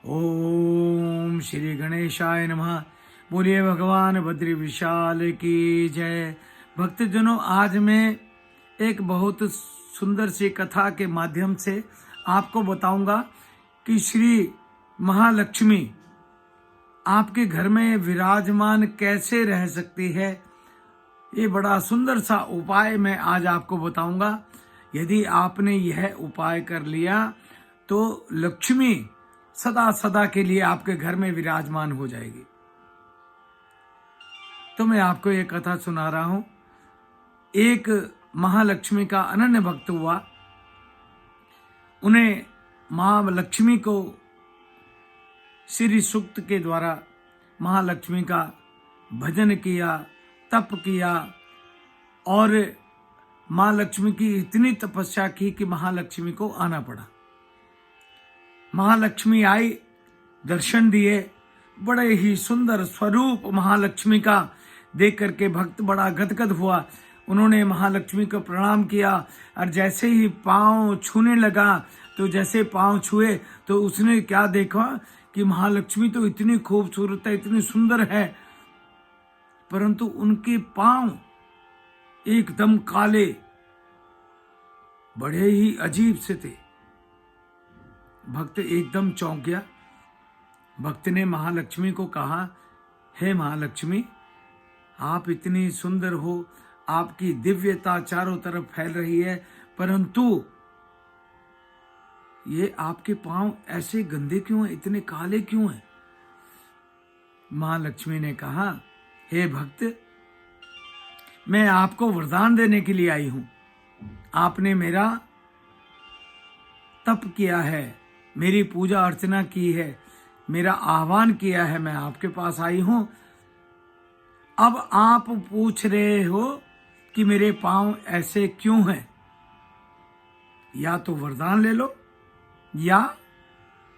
ओम श्री गणेशाय नमः। बोलिए भगवान बद्री विशाल की जय। भक्तजनों, आज मैं एक बहुत सुंदर सी कथा के माध्यम से आपको बताऊंगा कि श्री महालक्ष्मी आपके घर में विराजमान कैसे रह सकती है। ये बड़ा सुंदर सा उपाय मैं आज आपको बताऊंगा। यदि आपने यह उपाय कर लिया तो लक्ष्मी सदा सदा के लिए आपके घर में विराजमान हो जाएगी। तो मैं आपको ये कथा सुना रहा हूं। एक महालक्ष्मी का अनन्य भक्त हुआ। उन्हें मां लक्ष्मी को श्री सूक्त के द्वारा महालक्ष्मी का भजन किया, तप किया और मां लक्ष्मी की इतनी तपस्या की कि महालक्ष्मी को आना पड़ा। महालक्ष्मी आई, दर्शन दिए। बड़े ही सुंदर स्वरूप महालक्ष्मी का देख करके भक्त बड़ा गदगद हुआ। उन्होंने महालक्ष्मी को प्रणाम किया और जैसे ही पांव छूने लगा तो जैसे पांव छुए तो उसने क्या देखा कि महालक्ष्मी तो इतनी खूबसूरत है, इतनी सुंदर है, परंतु उनके पांव एकदम काले, बड़े ही अजीब से थे। भक्त एकदम चौंक गया। भक्त ने महालक्ष्मी को कहा, हे महालक्ष्मी, आप इतनी सुंदर हो, आपकी दिव्यता चारों तरफ फैल रही है, परंतु ये आपके पांव ऐसे गंदे क्यों हैं, इतने काले क्यों हैं? महालक्ष्मी ने कहा, हे भक्त, मैं आपको वरदान देने के लिए आई हूं। आपने मेरा तप किया है, मेरी पूजा अर्चना की है, मेरा आह्वान किया है, मैं आपके पास आई हूं। अब आप पूछ रहे हो कि मेरे पांव ऐसे क्यों हैं। या तो वरदान ले लो या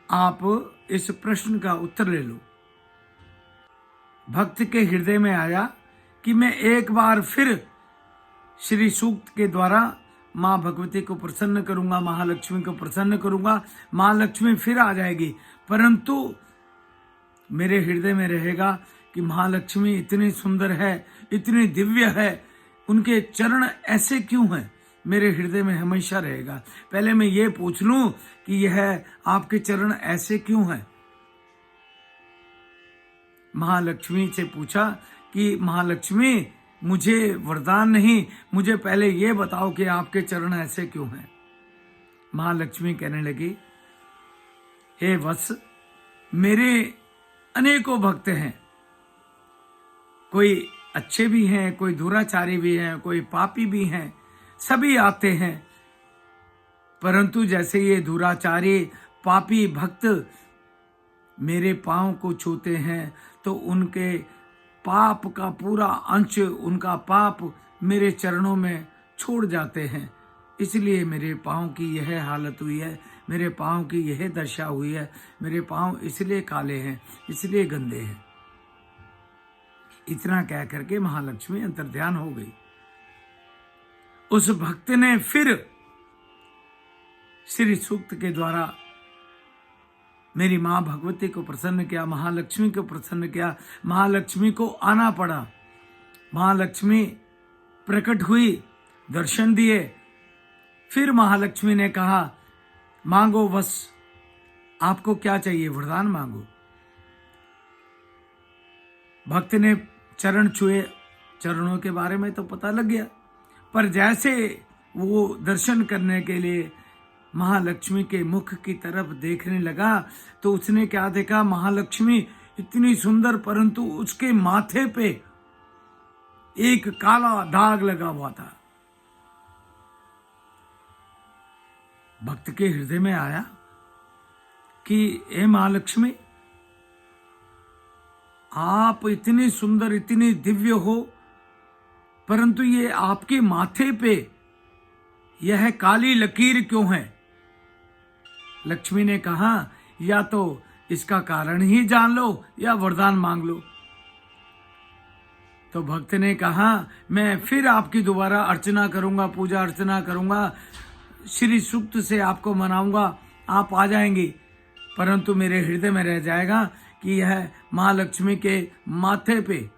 आप इस प्रश्न का उत्तर ले लो। भक्त के हृदय में आया कि मैं एक बार फिर श्री सूक्त के द्वारा मां भगवती को प्रसन्न करूंगा, महालक्ष्मी को प्रसन्न करूंगा, महालक्ष्मी फिर आ जाएगी, परंतु मेरे हृदय में रहेगा कि महालक्ष्मी इतनी सुंदर है, इतनी दिव्य है, उनके चरण ऐसे क्यों हैं, मेरे हृदय में हमेशा रहेगा। पहले मैं ये पूछ लूं कि यह आपके चरण ऐसे क्यों हैं। महालक्ष्मी से पूछा कि महालक्ष्मी, मुझे वरदान नहीं, मुझे पहले ये बताओ कि आपके चरण ऐसे क्यों हैं। महालक्ष्मी कहने लगी, हे वत्स, मेरे अनेकों भक्त हैं। कोई अच्छे भी हैं, कोई दुराचारी भी हैं, कोई पापी भी हैं, सभी आते हैं, परंतु जैसे ये दुराचारी पापी भक्त मेरे पांव को छूते हैं तो उनके पाप का पूरा अंश, उनका पाप मेरे चरणों में छोड़ जाते हैं। इसलिए मेरे पांव की यह हालत हुई है, मेरे पांव की यह दशा हुई है, मेरे पांव इसलिए काले हैं, इसलिए गंदे हैं। इतना कह करके महालक्ष्मी अंतर्ध्यान हो गई। उस भक्त ने फिर श्री सूक्त के द्वारा मेरी मां भगवती को प्रसन्न किया, महालक्ष्मी को प्रसन्न किया। महालक्ष्मी को आना पड़ा। महालक्ष्मी प्रकट हुई, दर्शन दिए। फिर महालक्ष्मी ने कहा, मांगो बस, आपको क्या चाहिए, वरदान मांगो। भक्त ने चरण छुए, चरणों के बारे में तो पता लग गया, पर जैसे वो दर्शन करने के लिए महालक्ष्मी के मुख की तरफ देखने लगा तो उसने क्या देखा, महालक्ष्मी इतनी सुंदर, परंतु उसके माथे पे एक काला दाग लगा हुआ था। भक्त के हृदय में आया कि हे महालक्ष्मी, आप इतनी सुंदर, इतनी दिव्य हो, परंतु ये आपके माथे पे यह काली लकीर क्यों है। लक्ष्मी ने कहा, या तो इसका कारण ही जान लो या वरदान मांग लो। तो भक्त ने कहा, मैं फिर आपकी दोबारा अर्चना करूंगा, पूजा अर्चना करूंगा, श्री सूक्त से आपको मनाऊंगा, आप आ जाएंगे। परंतु मेरे हृदय में रह जाएगा कि यह महालक्ष्मी के माथे पे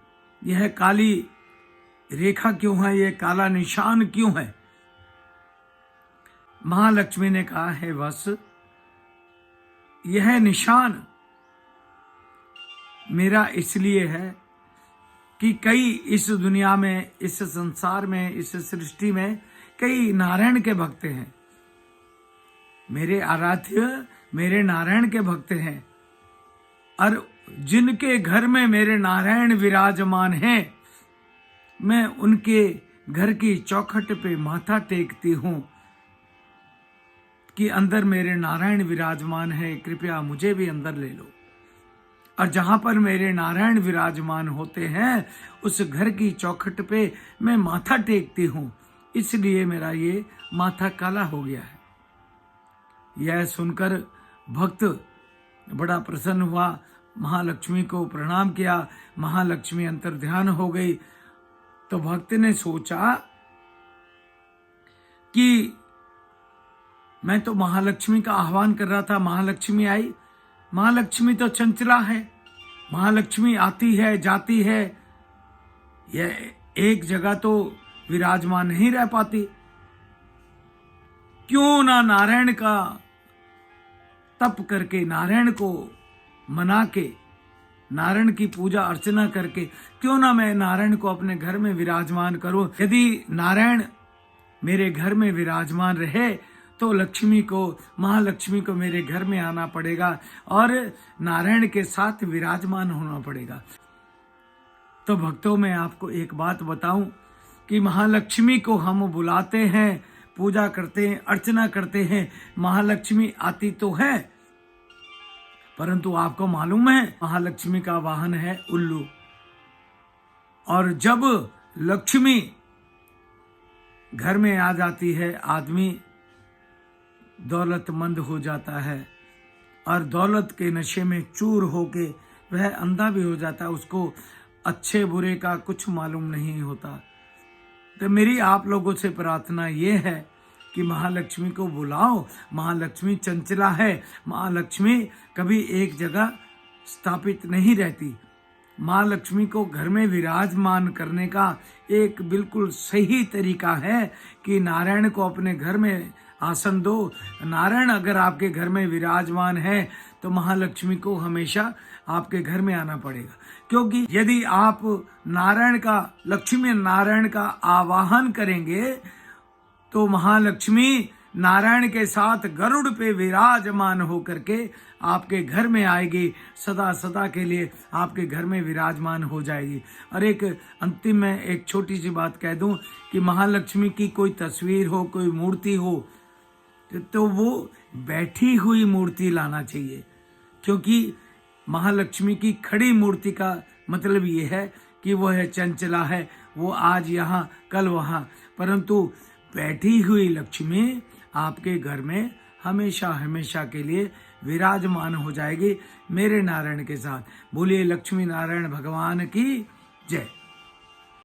यह काली रेखा क्यों है, यह काला निशान क्यों है। महालक्ष्मी ने कहा है बस यह निशान मेरा इसलिए है कि कई इस दुनिया में, इस संसार में, इस सृष्टि में कई नारायण के भक्त हैं, मेरे आराध्य मेरे नारायण के भक्त हैं, और जिनके घर में मेरे नारायण विराजमान हैं, मैं उनके घर की चौखट पे माथा टेकती हूं कि अंदर मेरे नारायण विराजमान है, कृपया मुझे भी अंदर ले लो। और जहां पर मेरे नारायण विराजमान होते हैं उस घर की चौखट पे मैं माथा टेकती हूं, इसलिए मेरा ये माथा काला हो गया है। यह सुनकर भक्त बड़ा प्रसन्न हुआ, महालक्ष्मी को प्रणाम किया, महालक्ष्मी अंतर ध्यान हो गई। तो भक्त ने सोचा कि मैं तो महालक्ष्मी का आह्वान कर रहा था, महालक्ष्मी आई, महालक्ष्मी तो चंचला है, महालक्ष्मी आती है जाती है, यह एक जगह तो विराजमान नहीं रह पाती। क्यों ना नारायण का तप करके, नारायण को मना के, नारायण की पूजा अर्चना करके क्यों ना मैं नारायण को अपने घर में विराजमान करूं। यदि नारायण मेरे घर में विराजमान रहे तो लक्ष्मी को, महालक्ष्मी को मेरे घर में आना पड़ेगा और नारायण के साथ विराजमान होना पड़ेगा। तो भक्तों, मैं आपको एक बात बताऊं कि महालक्ष्मी को हम बुलाते हैं, पूजा करते हैं, अर्चना करते हैं, महालक्ष्मी आती तो है, परंतु आपको मालूम है महालक्ष्मी का वाहन है उल्लू। और जब लक्ष्मी घर में आ जाती है, आदमी दौलतमंद हो जाता है और दौलत के नशे में चूर होके वह अंधा भी हो जाता है, उसको अच्छे बुरे का कुछ मालूम नहीं होता। तो मेरी आप लोगों से प्रार्थना ये है कि महालक्ष्मी को बुलाओ। महालक्ष्मी चंचला है, महालक्ष्मी कभी एक जगह स्थापित नहीं रहती। महालक्ष्मी को घर में विराजमान करने का एक बिल्कुल सही तरीका है कि नारायण को अपने घर में आसन दो। नारायण अगर आपके घर में विराजमान है तो महालक्ष्मी को हमेशा आपके घर में आना पड़ेगा, क्योंकि यदि आप नारायण का, लक्ष्मी नारायण का आवाहन करेंगे तो महालक्ष्मी नारायण के साथ गरुड़ पे विराजमान होकर के आपके घर में आएगी, सदा सदा के लिए आपके घर में विराजमान हो जाएगी। और एक अंतिम में एक छोटी सी बात कह दूं कि महालक्ष्मी की कोई तस्वीर हो, कोई मूर्ति हो, तो वो बैठी हुई मूर्ति लाना चाहिए, क्योंकि महालक्ष्मी की खड़ी मूर्ति का मतलब ये है कि वो है चंचला है, वो आज यहाँ कल वहाँ, परंतु बैठी हुई लक्ष्मी आपके घर में हमेशा हमेशा के लिए विराजमान हो जाएगी मेरे नारायण के साथ। बोलिए लक्ष्मी नारायण भगवान की जय।